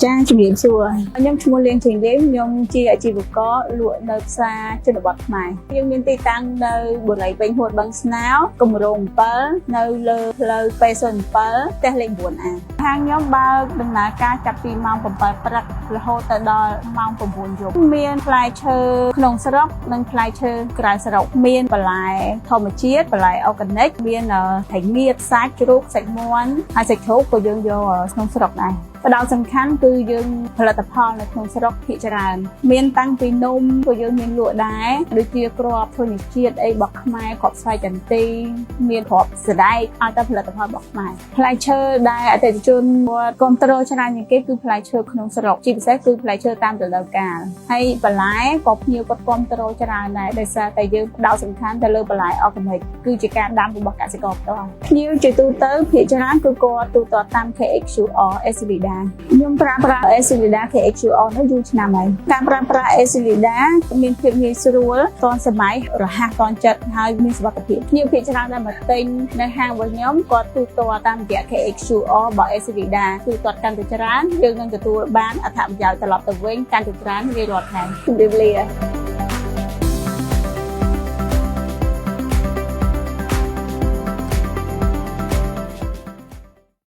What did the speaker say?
ចាជំរាបសួរខ្ញុំឈ្មោះលៀងចេញលេងខ្ញុំជាអាជីវករលក់នៅផ្សារជនបទខ្មែរយើងមានទីតាំងនៅបូរីពេញហួតបឹងស្នោគម្រោង7នៅលើផ្លូវ207ផ្ទះលេខ 9A ហាងខ្ញុំបើកដំណើរការចាប់ពីម៉ោង 7 ព្រឹករហូតដល់ម៉ោង 9 យប់មានផ្លែឈើក្នុងស្រុកនិងផ្លែឈើក្រៅស្រុកមានបន្លែធម្មជាតិបន្លែអូร์ហ្គានិកមានត្រីងៀតសាច់ជ្រូកសាច់មាន់ហើយសាច់ជ្រូកក៏យើងយកក្នុងស្រុកដែរបដោតសំខាន់គឺយើងផលិតផលនៅក្នុងស្រុកភាគច្រើនមានតាំងពីនំក៏យើងមានលក់ដែរដូចជាគ្រាប់ធញ្ញជាតិអីរបស់ខ្មែរគ្រាប់ស្វាយចន្ទីមានគ្រាប់សណ្ដែកឲ្យតែផលិតផលរបស់ខ្មែរផ្លែឈើដែលអតិថិជនគាត់គ្រប់គ្រងច្រើនជាងគេគឺផ្លែឈើក្នុងស្រុកជាពិសេសគឺផ្លែឈើតាមរដូវកាលហើយបន្លែក៏ភ្ញៀវគាត់គ្រប់គ្រងច្រើនដែរដោយសារតែយើងផ្ដោតសំខាន់ទៅលើបន្លែអូร์ហ្គានិកគឺជាការដាំរបស់កសិករផ្ទាល់ភ្ញៀវជាទូទៅភាគច្រើនគឺគាត់ទូទាត់តាម KXQR Esilida ខ្ញុំប្រើប្រាស់ Esilida KXQR នោះយូរឆ្នាំហើយការប្រើប្រាស់ Esilida មានភាពងាយស្រួលទាន់សម័យរហ័សទាន់ចិត្តហើយមានសុវត្ថិភាពភ្ញៀវភាគច្រើនដែលមកទិញនៅហាងរបស់ខ្ញុំគាត់ទូទាត់តាមរយៈ KXQR របស់ Esilida ទូទាត់កាន់តែច្រើនយើងនឹងទទួលបានអត្ថប្រយោជន៍ត្រឡប់ទៅវិញកាន់តែច្រើនរៀងរាល់ថ្ងៃជម្រាបលា